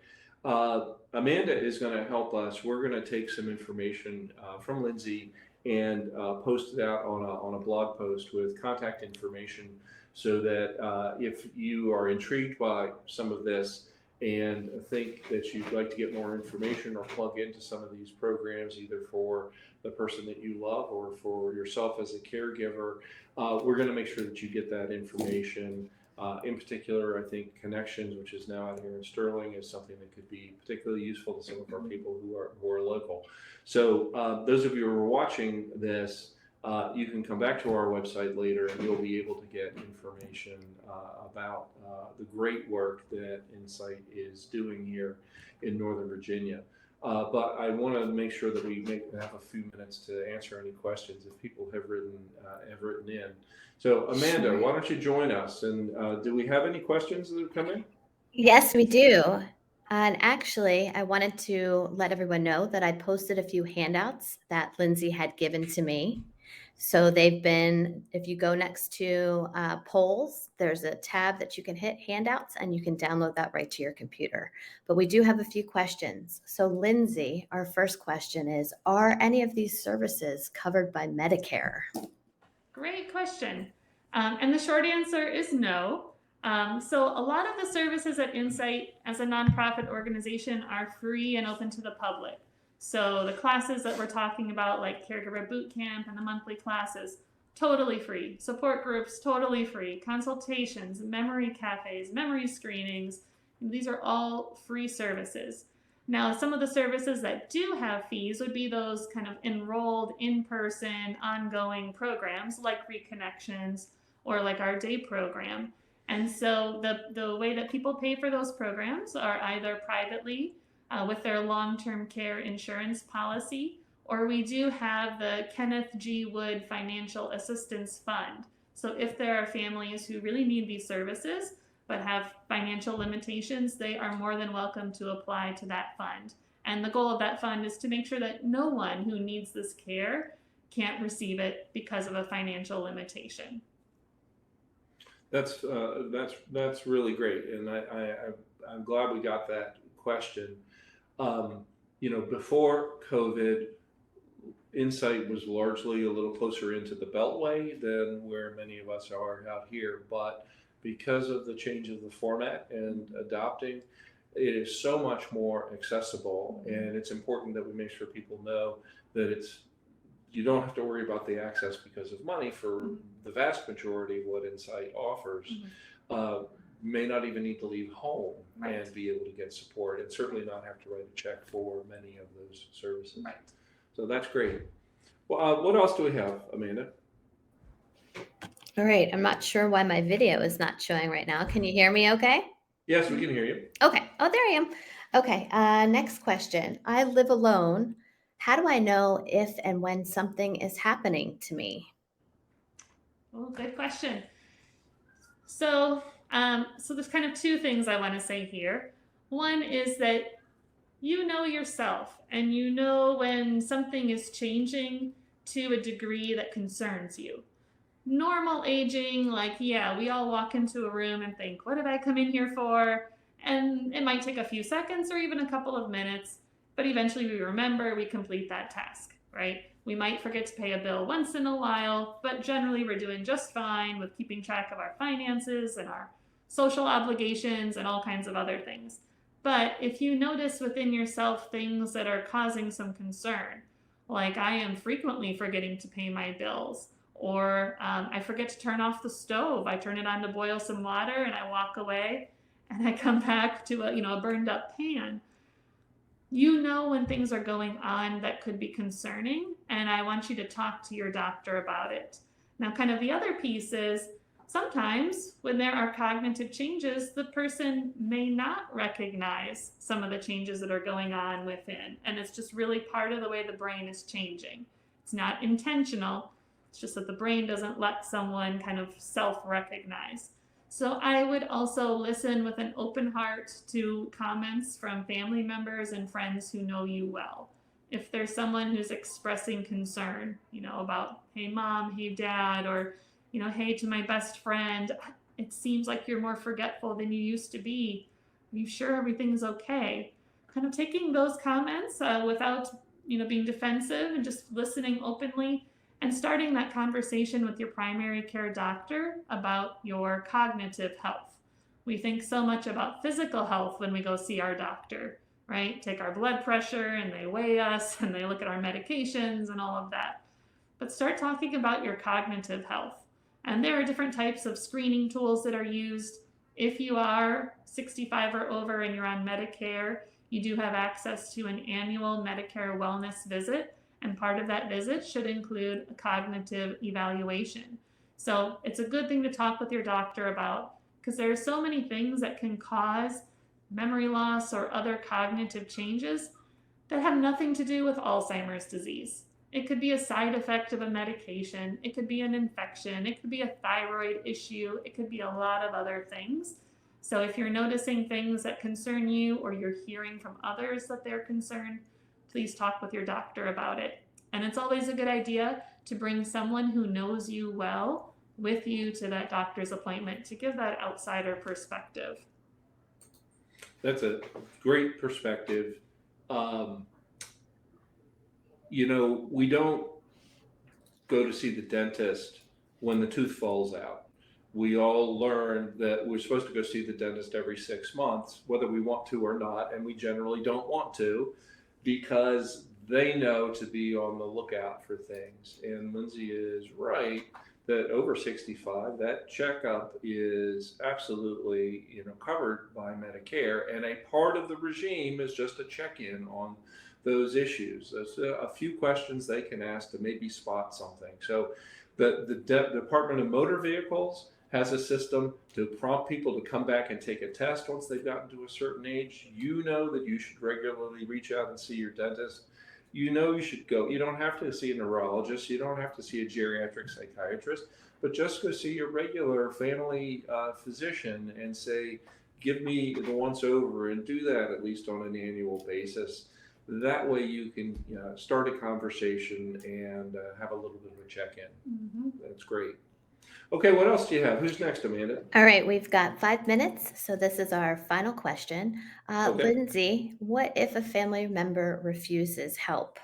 Amanda is going to help us. We're going to take some information from Lindsay and post it out on a blog post with contact information, so that if you are intrigued by some of this and think that you'd like to get more information or plug into some of these programs, either for the person that you love or for yourself as a caregiver, we're going to make sure that you get that information. In particular, I think Reconnections, which is now out here in Sterling, is something that could be particularly useful to some of our people who are local. So those of you who are watching this, you can come back to our website later and you'll be able to get information about the great work that Insight is doing here in Northern Virginia. But I want to make sure that we have a few minutes to answer any questions if people have written in. So Amanda, Sure. why don't you join us? And do we have any questions that have come in? Yes, we do. And actually, I wanted to let everyone know that I posted a few handouts that Lindsay had given to me. So they've been, if you go next to polls, there's a tab that you can hit handouts, and you can download that right to your computer. But we do have a few questions. So Lindsay, our first question is, are any of these services covered by Medicare? Great question. And the short answer is no. So a lot of the services at Insight as a nonprofit organization are free and open to the public. So the classes that we're talking about, like Caregiver Boot Camp and the monthly classes, totally free. Support groups, totally free. Consultations, memory cafes, memory screenings, these are all free services. Now, some of the services that do have fees would be those kind of enrolled in-person ongoing programs like Reconnections or like our day program. And so the way that people pay for those programs are either privately with their long-term care insurance policy, or we do have the Kenneth G. Wood Financial Assistance Fund. So if there are families who really need these services but have financial limitations, they are more than welcome to apply to that fund. And the goal of that fund is to make sure that no one who needs this care can't receive it because of a financial limitation. That's really great, and I'm glad we got that question. Before COVID, Insight was largely a little closer into the Beltway than where many of us are out here, but because of the change of the format and adopting, it is so much more accessible, and it's important that we make sure people know that you don't have to worry about the access because of money for the vast majority of what Insight offers. May not even need to leave home and be able to get support, and certainly not have to write a check for many of those services. Right. So that's great. Well, what else do we have, Amanda? All right. I'm not sure why my video is not showing right now. Can you hear me okay? Yes, we can hear you. Okay. Oh, there I am. Okay. Next question. I live alone. How do I know if and when something is happening to me? Well, good question. So there's kind of two things I want to say here. One is that you know yourself, and you know when something is changing to a degree that concerns you. Normal aging, we all walk into a room and think, what did I come in here for? And it might take a few seconds or even a couple of minutes, but eventually we remember, we complete that task, right? We might forget to pay a bill once in a while, but generally we're doing just fine with keeping track of our finances and our social obligations and all kinds of other things. But if you notice within yourself things that are causing some concern, like I am frequently forgetting to pay my bills, or I forget to turn off the stove. I turn it on to boil some water and I walk away and I come back to a burned up pan. You know when things are going on that could be concerning, and I want you to talk to your doctor about it. Now, kind of the other piece is sometimes when there are cognitive changes, the person may not recognize some of the changes that are going on within, and it's just really part of the way the brain is changing. It's not intentional, it's just that the brain doesn't let someone kind of self-recognize. So I would also listen with an open heart to comments from family members and friends who know you well. If there's someone who's expressing concern, about, hey mom, hey dad, or, hey to my best friend, it seems like you're more forgetful than you used to be. Are you sure everything's okay? Kind of taking those comments without, being defensive and just listening openly, and starting that conversation with your primary care doctor about your cognitive health. We think so much about physical health when we go see our doctor, right? Take our blood pressure and they weigh us and they look at our medications and all of that. But start talking about your cognitive health. And there are different types of screening tools that are used. If you are 65 or over and you're on Medicare, you do have access to an annual Medicare wellness visit. And part of that visit should include a cognitive evaluation. So it's a good thing to talk with your doctor about, because there are so many things that can cause memory loss or other cognitive changes that have nothing to do with Alzheimer's disease. It could be a side effect of a medication. It could be an infection. It could be a thyroid issue. It could be a lot of other things. So if you're noticing things that concern you, or you're hearing from others that they're concerned, please talk with your doctor about it. And it's always a good idea to bring someone who knows you well with you to that doctor's appointment to give that outsider perspective. That's a great perspective. We don't go to see the dentist when the tooth falls out. We all learn that we're supposed to go see the dentist every 6 months, whether we want to or not, and we generally don't want to, because they know to be on the lookout for things. And Lindsay is right that over 65, that checkup is absolutely, covered by Medicare, and a part of the regime is just a check-in on those issues. There's a few questions they can ask to maybe spot something. So the Department of Motor Vehicles has a system to prompt people to come back and take a test once they've gotten to a certain age. You know that you should regularly reach out and see your dentist. You know you should go. You don't have to see a neurologist. You don't have to see a geriatric psychiatrist, but just go see your regular family physician and say, give me the once over, and do that at least on an annual basis. That way you can start a conversation and have a little bit of a check-in. Mm-hmm. That's great. Okay, what else do you have? Who's next, Amanda? All right, we've got 5 minutes, so this is our final question. Okay. Lindsay, what if a family member refuses help?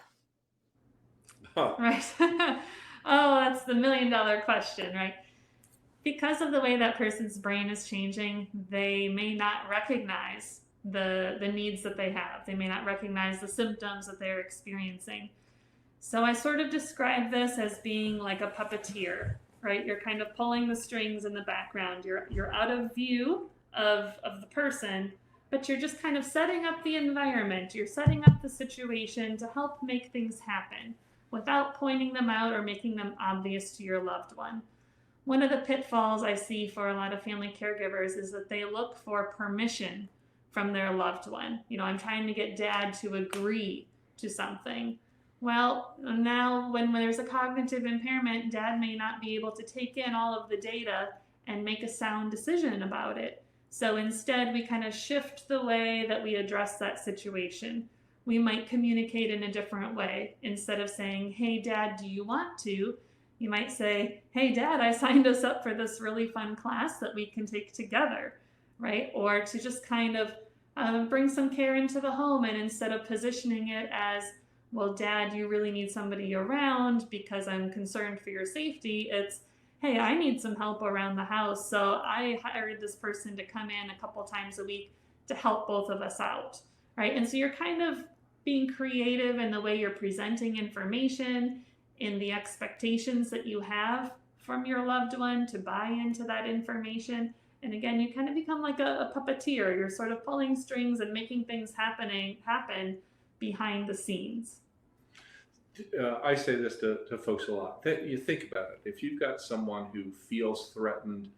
Huh. Right. Oh, that's the $1 million question, right? Because of the way that person's brain is changing, they may not recognize the needs that they have. They may not recognize the symptoms that they're experiencing. So I sort of describe this as being like a puppeteer, right? You're kind of pulling the strings in the background. You're out of view of the person, but you're just kind of setting up the environment. You're setting up the situation to help make things happen without pointing them out or making them obvious to your loved one. One of the pitfalls I see for a lot of family caregivers is that they look for permission from their loved one. I'm trying to get dad to agree to something. Well, now when there's a cognitive impairment, dad may not be able to take in all of the data and make a sound decision about it. So instead, we kind of shift the way that we address that situation. We might communicate in a different way. Instead of saying, hey, dad, do you want to? You might say, hey, dad, I signed us up for this really fun class that we can take together, right? Or to just kind of bring some care into the home, and instead of positioning it as, well, dad, you really need somebody around because I'm concerned for your safety, it's, hey, I need some help around the house, so I hired this person to come in a couple times a week to help both of us out, right? And so you're kind of being creative in the way you're presenting information, in the expectations that you have from your loved one to buy into that information. And again, you kind of become like a puppeteer. You're sort of pulling strings and making things happen behind the scenes. I say this to folks a lot. You think about it. If you've got someone who feels threatened,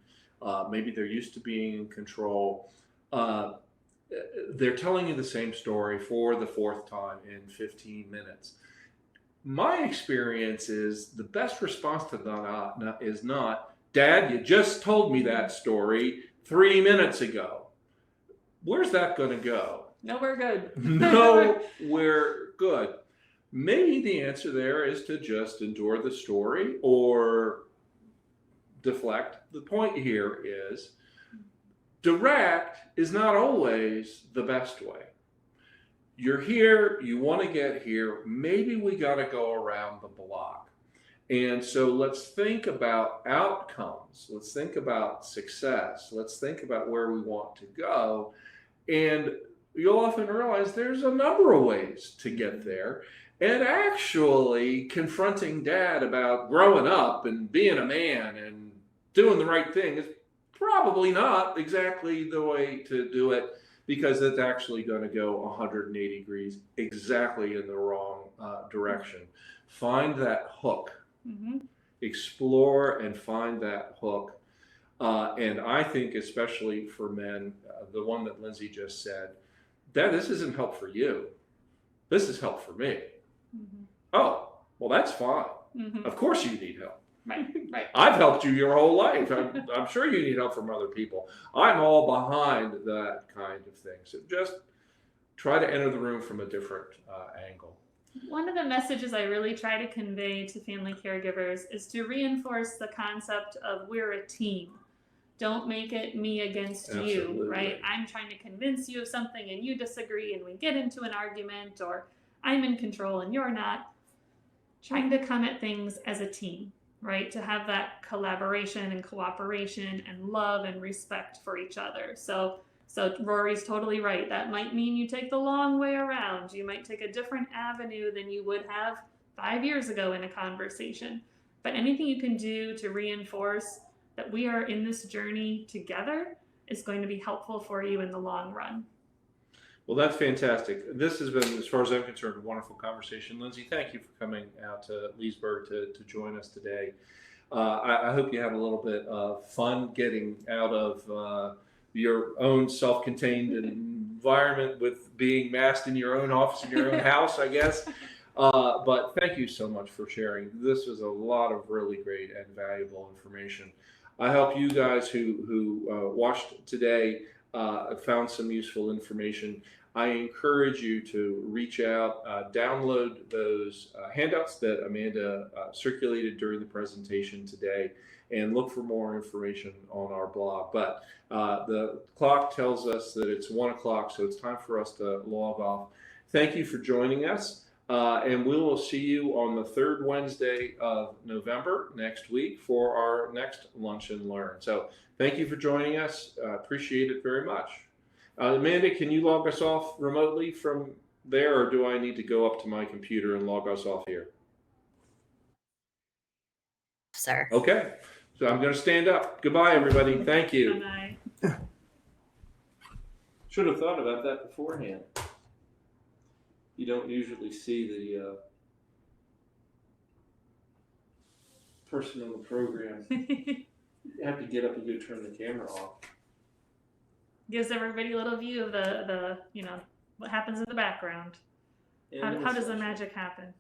maybe they're used to being in control, they're telling you the same story for the fourth time in 15 minutes. My experience is the best response to that is not, Dad, you just told me that story 3 minutes ago. Where's that going to go? Nowhere good. Nowhere good. Maybe the answer there is to just endure the story or deflect. The point here is direct is not always the best way. You're here, you want to get here, maybe we got to go around the block. And so let's think about outcomes. Let's think about success. Let's think about where we want to go. And you'll often realize there's a number of ways to get there. And actually confronting dad about growing up and being a man and doing the right thing is probably not exactly the way to do it, because it's actually going to go 180 degrees exactly in the wrong direction. Find that hook. Mm-hmm. Explore and find that hook. And I think especially for men, the one that Lindsay just said, Dad, this isn't help for you. This is help for me. Mm-hmm. Oh, well, that's fine. Mm-hmm. Of course you need help. Right. I've helped you your whole life. I'm sure you need help from other people. I'm all behind that kind of thing. So just try to enter the room from a different angle. One of the messages I really try to convey to family caregivers is to reinforce the concept of we're a team. Don't make it me against Absolutely. You, right? I'm trying to convince you of something and you disagree and we get into an argument, or I'm in control and you're not. Trying to come at things as a team, right? To have that collaboration and cooperation and love and respect for each other. So Rory's totally right. That might mean you take the long way around. You might take a different avenue than you would have 5 years ago in a conversation. But anything you can do to reinforce that we are in this journey together is going to be helpful for you in the long run. Well, that's fantastic. This has been, as far as I'm concerned, a wonderful conversation. Lindsay, thank you for coming out to Leesburg to join us today. I hope you have a little bit of fun getting out of your own self-contained environment with being masked in your own office, in your own house, I guess. But thank you so much for sharing. This was a lot of really great and valuable information. I hope you guys who watched today found some useful information. I encourage you to reach out, download those handouts that Amanda circulated during the presentation today, and look for more information on our blog. But the clock tells us that it's 1 o'clock, so it's time for us to log off. Thank you for joining us, and we will see you on the third Wednesday of November next week for our next Lunch and Learn. So thank you for joining us. Appreciate it very much. Amanda, can you log us off remotely from there, or do I need to go up to my computer and log us off here? Sir. Okay, so I'm going to stand up. Goodbye, everybody. Thank you. Bye-bye. Should have thought about that beforehand. You don't usually see the person on the program. You have to get up and go turn the camera off. Gives everybody a little view of the what happens in the background. How does the magic happen?